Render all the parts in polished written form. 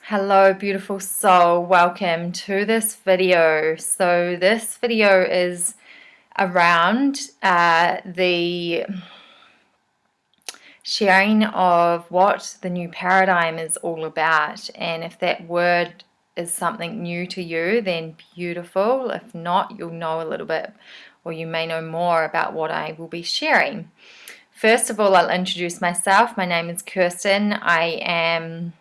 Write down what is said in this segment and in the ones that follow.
Hello, beautiful soul. Welcome to this video. So this video is around the sharing of what the new paradigm is all about. And if that word is something new to you, then beautiful. If not, you'll know a little bit, or you may know more about what I will be sharing. First of all, I'll introduce myself. My name is Kirsten. I am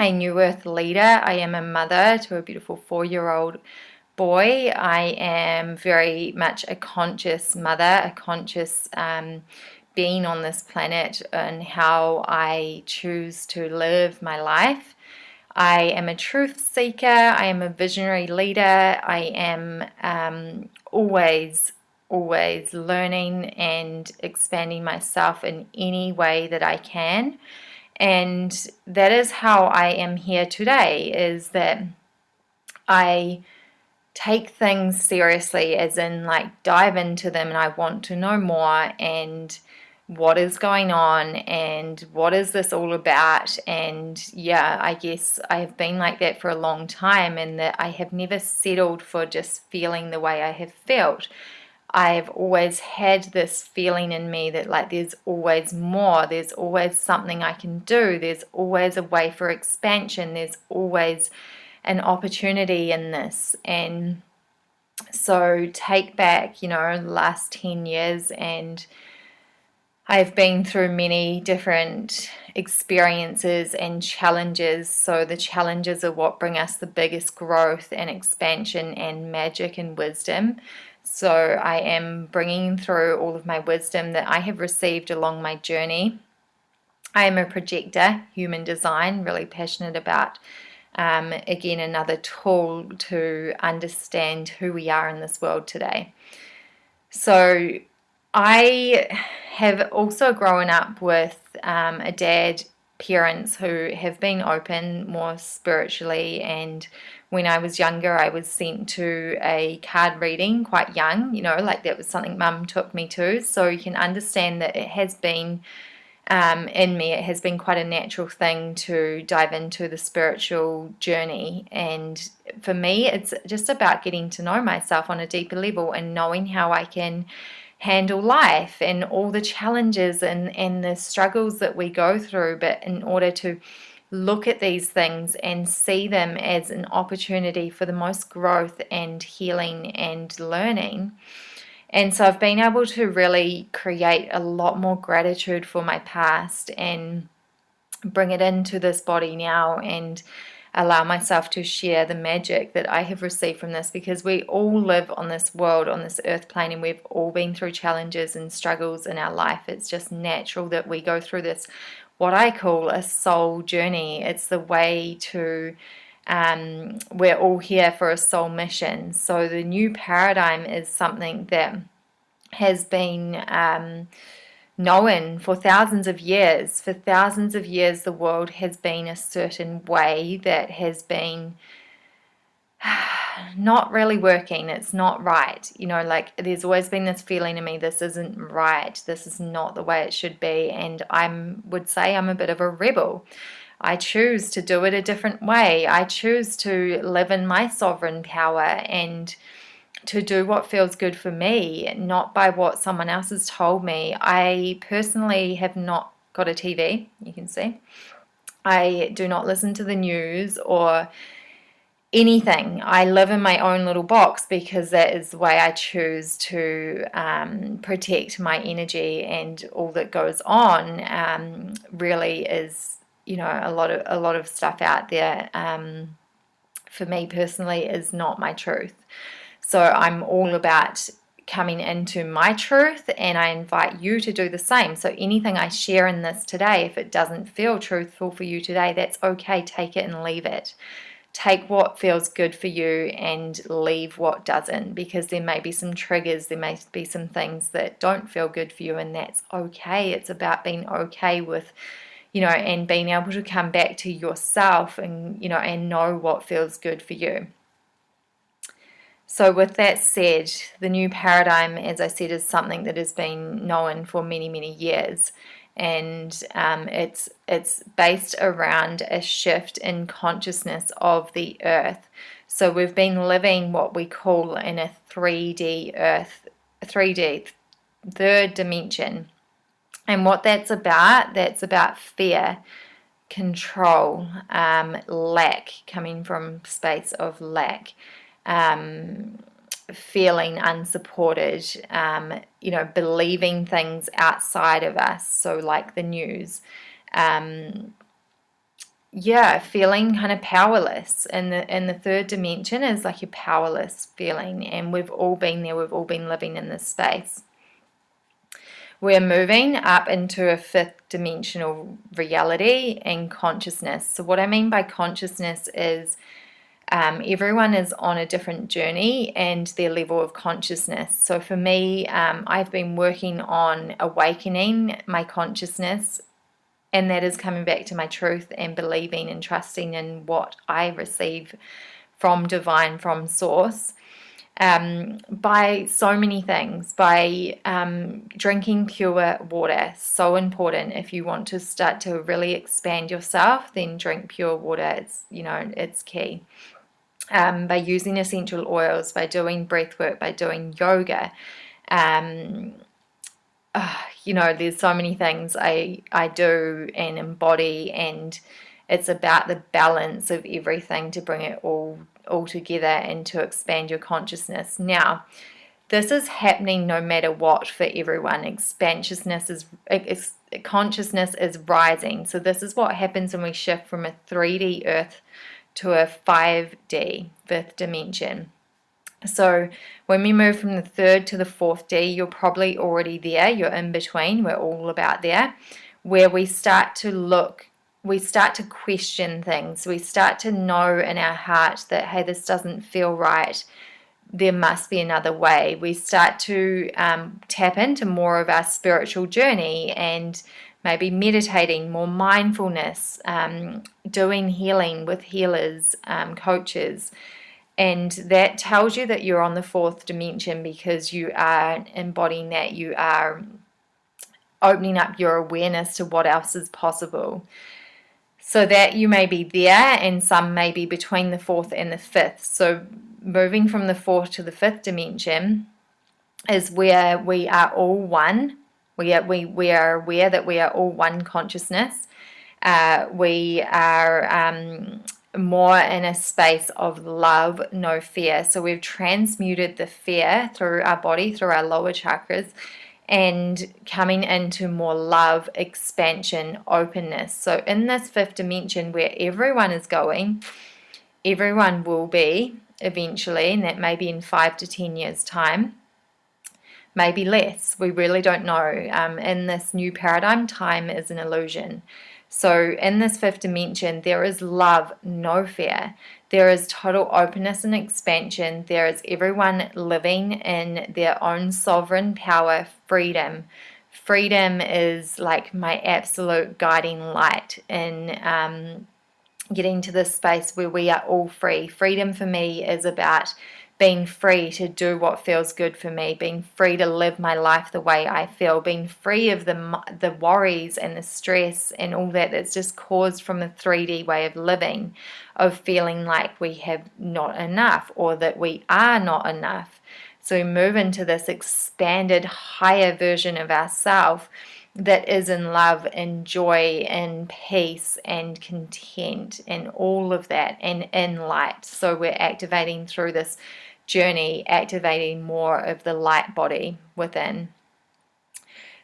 a New Earth leader. I am a mother to a beautiful 4-year-old boy. I am very much a conscious mother, a conscious being on this planet, and how I choose to live my life. I am a truth seeker. I am a visionary leader. I am always learning and expanding myself in any way that I can. And that is how I am here today, is that I take things seriously, as in like dive into them, and I want to know more and what is going on and what is this all about. And yeah, I guess I have been like that for a long time, and that I have never settled for just feeling the way I have felt. I've always had this feeling in me that like there's always more, there's always something I can do, there's always a way for expansion, there's always an opportunity in this. And so take back, the last 10 years, and I've been through many different experiences and challenges. So the challenges are what bring us the biggest growth and expansion and magic and wisdom. So I am bringing through all of my wisdom that I have received along my journey. I am a projector, human design, really passionate about, again, another tool to understand who we are in this world today. So I have also grown up with a dad, parents who have been open more spiritually, and when I was younger I was sent to a card reading quite young, like that was something mum took me to. So you can understand that it has been in me, it has been quite a natural thing to dive into the spiritual journey. And for me, it's just about getting to know myself on a deeper level and knowing how I can handle life and all the challenges and the struggles that we go through. But in order to look at these things and see them as an opportunity for the most growth and healing and learning. And so I've been able to really create a lot more gratitude for my past and bring it into this body now, and allow myself to share the magic that I have received from this, because we all live on this world, on this earth plane, and we've all been through challenges and struggles in our life. It's just natural that we go through this, what I call a soul journey. It's the way to we're all here for a soul mission. So the new paradigm is something that has been known for thousands of years. For thousands of years, the world has been a certain way that has been not really working. It's not right. Like there's always been this feeling in me, this isn't right. This is not the way it should be. And I would say I'm a bit of a rebel. I choose to do it a different way. I choose to live in my sovereign power and to do what feels good for me, not by what someone else has told me. I personally have not got a TV, you can see. I do not listen to the news or anything. I live in my own little box, because that is the way I choose to protect my energy, and all that goes on really is, a lot of stuff out there for me personally is not my truth. So I'm all about coming into my truth, and I invite you to do the same. So anything I share in this today, if it doesn't feel truthful for you today, that's okay. Take it and leave it. Take what feels good for you and leave what doesn't, because there may be some triggers, there may be some things that don't feel good for you, and that's okay. It's about being okay with, and being able to come back to yourself and, and know what feels good for you. So with that said, the new paradigm, as I said, is something that has been known for many, many years. and it's based around a shift in consciousness of the earth. So we've been living what we call in a 3D earth, 3D, third dimension. And what that's about fear, control, lack, coming from space of lack, feeling unsupported, believing things outside of us, so like the news, feeling kind of powerless. In the third dimension is like a powerless feeling, and we've all been there. We've all been living in this space. We're moving up into a fifth dimensional reality and consciousness. So what I mean by consciousness is everyone is on a different journey and their level of consciousness. So for me, I've been working on awakening my consciousness, and that is coming back to my truth and believing and trusting in what I receive from divine, from source. By so many things, by drinking pure water, so important. If you want to start to really expand yourself, then drink pure water. It's key. By using essential oils, by doing breath work, by doing yoga. There's so many things I do and embody, and it's about the balance of everything to bring it all together and to expand your consciousness. Now, this is happening no matter what for everyone. Consciousness is rising. So this is what happens when we shift from a 3D earth to a 5D, fifth dimension. So when we move from the third to the fourth D, you're probably already there. You're in between. We're all about there, where we start to question things. We start to know in our heart that, hey, this doesn't feel right. There must be another way. We start to tap into more of our spiritual journey and maybe meditating, more mindfulness, doing healing with healers, coaches. And that tells you that you're on the fourth dimension, because you are embodying that. You are opening up your awareness to what else is possible. So that you may be there, and some may be between the fourth and the fifth. So moving from the fourth to the fifth dimension is where we are all one. We are aware that we are all one consciousness. We are more in a space of love, no fear. So we've transmuted the fear through our body, through our lower chakras, and coming into more love, expansion, openness. So in this fifth dimension, where everyone is going, everyone will be eventually, and that may be in 5 to 10 years' time, maybe less. We really don't know. In this new paradigm, time is an illusion. So in this fifth dimension, there is love, no fear. There is total openness and expansion. There is everyone living in their own sovereign power, freedom. Freedom is like my absolute guiding light in getting to this space where we are all free. Freedom for me is about being free to do what feels good for me, being free to live my life the way I feel, being free of the worries and the stress and all that's just caused from a 3D way of living, of feeling like we have not enough or that we are not enough. So we move into this expanded, higher version of ourselves that is in love and joy and peace and content and all of that, and in light. So we're activating through this journey, activating more of the light body within.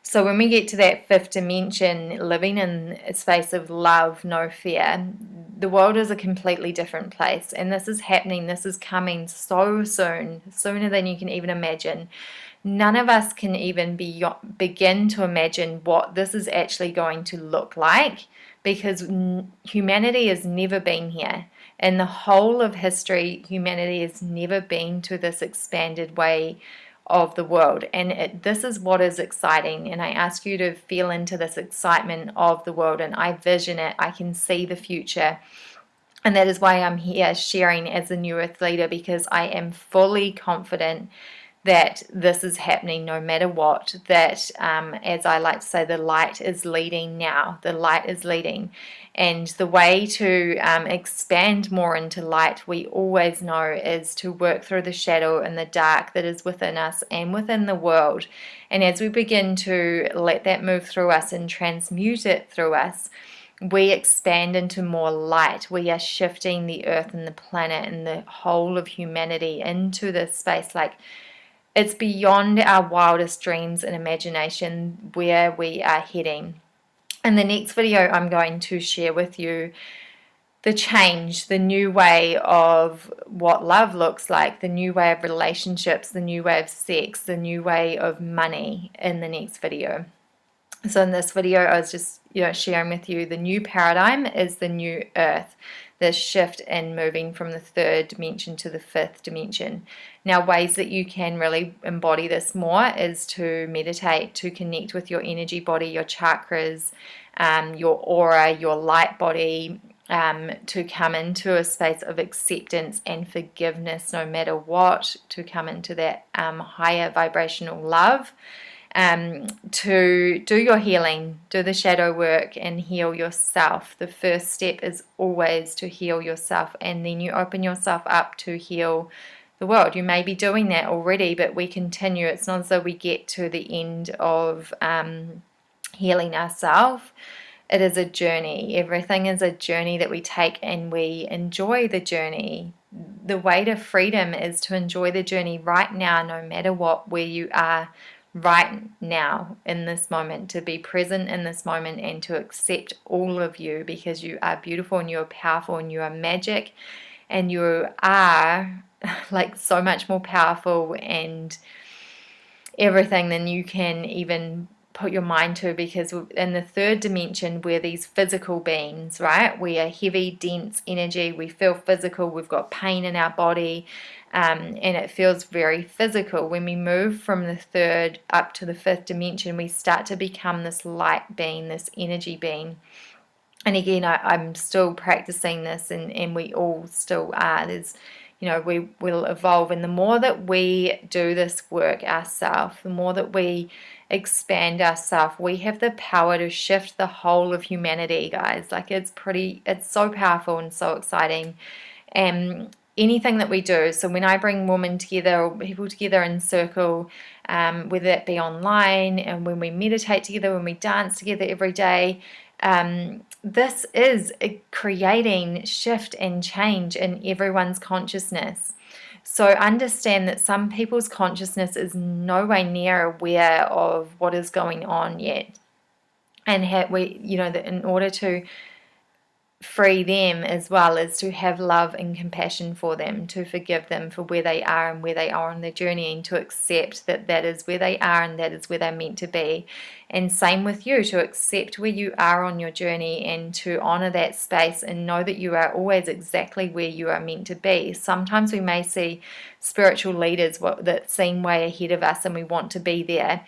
So when we get to that fifth dimension, living in a space of love, no fear, the world is a completely different place. And this is happening, this is coming so soon, sooner than you can even imagine. None of us can even begin to imagine what this is actually going to look like, because humanity has never been here. In the whole of history, humanity has never been to this expanded way of the world. And this is what is exciting. And I ask you to feel into this excitement of the world. And I vision it. I can see the future. And that is why I'm here sharing as a New Earth leader, because I am fully confident that this is happening no matter what, that as I like to say, the light is leading now. The light is leading. And the way to expand more into light, we always know, is to work through the shadow and the dark that is within us and within the world. And as we begin to let that move through us and transmute it through us, we expand into more light. We are shifting the earth and the planet and the whole of humanity into this space. Like, it's beyond our wildest dreams and imagination where we are heading. In the next video, I'm going to share with you the change, the new way of what love looks like, the new way of relationships, the new way of sex, the new way of money in the next video. So in this video, I was just sharing with you the new paradigm is the new earth, this shift in moving from the third dimension to the fifth dimension. Now, ways that you can really embody this more is to meditate, to connect with your energy body, your chakras, your aura, your light body, to come into a space of acceptance and forgiveness no matter what, to come into that higher vibrational love. To do your healing, do the shadow work and heal yourself. The first step is always to heal yourself, and then you open yourself up to heal the world. You may be doing that already, but we continue. It's not as though we get to the end of healing ourselves. It is a journey. Everything is a journey that we take, and we enjoy the journey. The way to freedom is to enjoy the journey right now, no matter what, where you are right now in this moment, to be present in this moment and to accept all of you, because you are beautiful and you are powerful and you are magic and you are like so much more powerful and everything than you can even put your mind to, because in the third dimension we're these physical beings, right? We are heavy, dense energy. We feel physical. We've got pain in our body, and it feels very physical. When we move from the third up to the fifth dimension, we start to become this light being, this energy being. And again, I'm still practicing this, and we all still are. There's, we will evolve. And the more that we do this work ourselves, the more that we expand ourselves, we have the power to shift the whole of humanity, guys. Like, it's so powerful and so exciting. And anything that we do, so when I bring women together or people together in circle, whether that be online, and when we meditate together, when we dance together every day, this is creating shift and change in everyone's consciousness. So understand that some people's consciousness is no way near aware of what is going on yet, and in order to free them as well as to have love and compassion for them, to forgive them for where they are and where they are on their journey, and to accept that that is where they are and that is where they're meant to be. And same with you, to accept where you are on your journey and to honor that space and know that you are always exactly where you are meant to be. Sometimes we may see spiritual leaders that seem way ahead of us and we want to be there.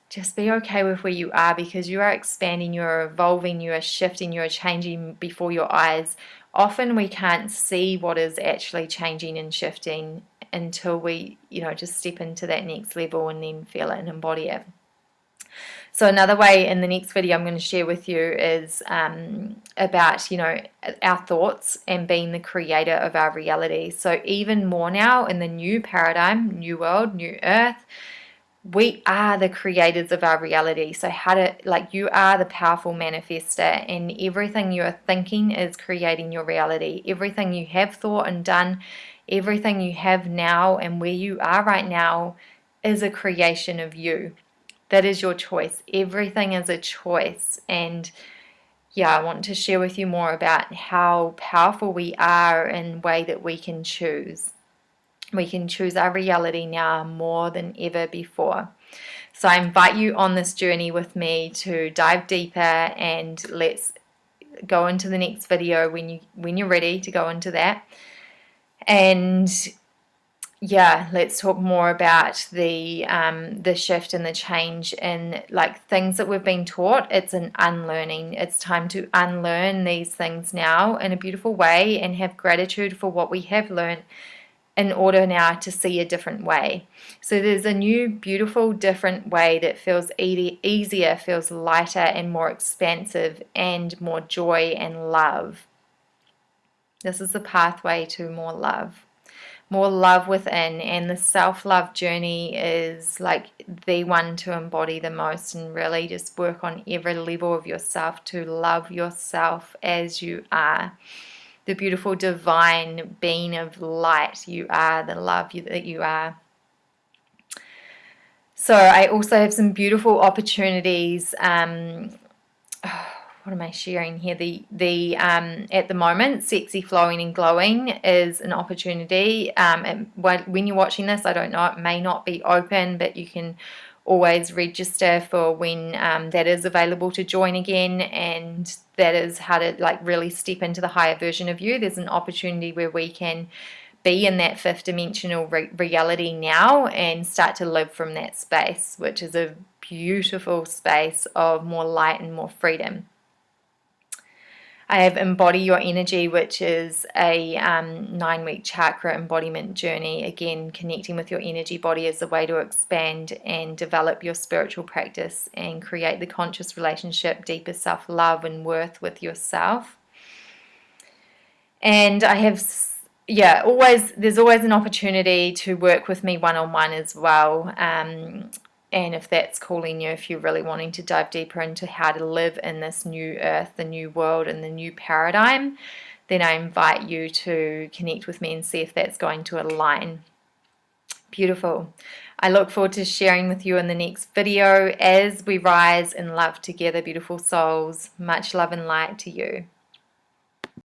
Just be okay with where you are, because you are expanding, you are evolving, you are shifting, you are changing before your eyes. Often we can't see what is actually changing and shifting until we, just step into that next level and then feel it and embody it. So another way in the next video I'm going to share with you is about, our thoughts and being the creator of our reality. So even more now in the new paradigm, new world, new earth, we are the creators of our reality. So you are the powerful manifester, and everything you are thinking is creating your reality. Everything you have thought and done, everything you have now and where you are right now is a creation of you. That is your choice. Everything is a choice. And I want to share with you more about how powerful we are in the way that we can choose. We can choose our reality now more than ever before. So I invite you on this journey with me to dive deeper, and let's go into the next video when you're ready to go into that. And let's talk more about the shift and the change and things that we've been taught. It's an unlearning. It's time to unlearn these things now in a beautiful way and have gratitude for what we have learned, in order now to see a different way. So there's a new, beautiful, different way that feels easier, feels lighter and more expansive and more joy and love. This is the pathway to more love within, and the self-love journey is like the one to embody the most and really just work on every level of yourself to love yourself as you are. The beautiful divine being of light you are, the love that you are. So I also have some beautiful opportunities. What am I sharing here? At the moment, Sexy Flowing and Glowing is an opportunity. When you're watching this, I don't know, it may not be open, but you can always register for when that is available to join again, and that is how to like really step into the higher version of you. There's an opportunity where we can be in that fifth dimensional reality now and start to live from that space, which is a beautiful space of more light and more freedom. I have Embody Your Energy, which is a 9-week chakra embodiment journey. Again, connecting with your energy body as a way to expand and develop your spiritual practice and create the conscious relationship, deeper self-love and worth with yourself. And I have, there's always an opportunity to work with me one-on-one as well. And if that's calling you, if you're really wanting to dive deeper into how to live in this new earth, the new world, and the new paradigm, then I invite you to connect with me and see if that's going to align. Beautiful. I look forward to sharing with you in the next video as we rise in love together, beautiful souls. Much love and light to you.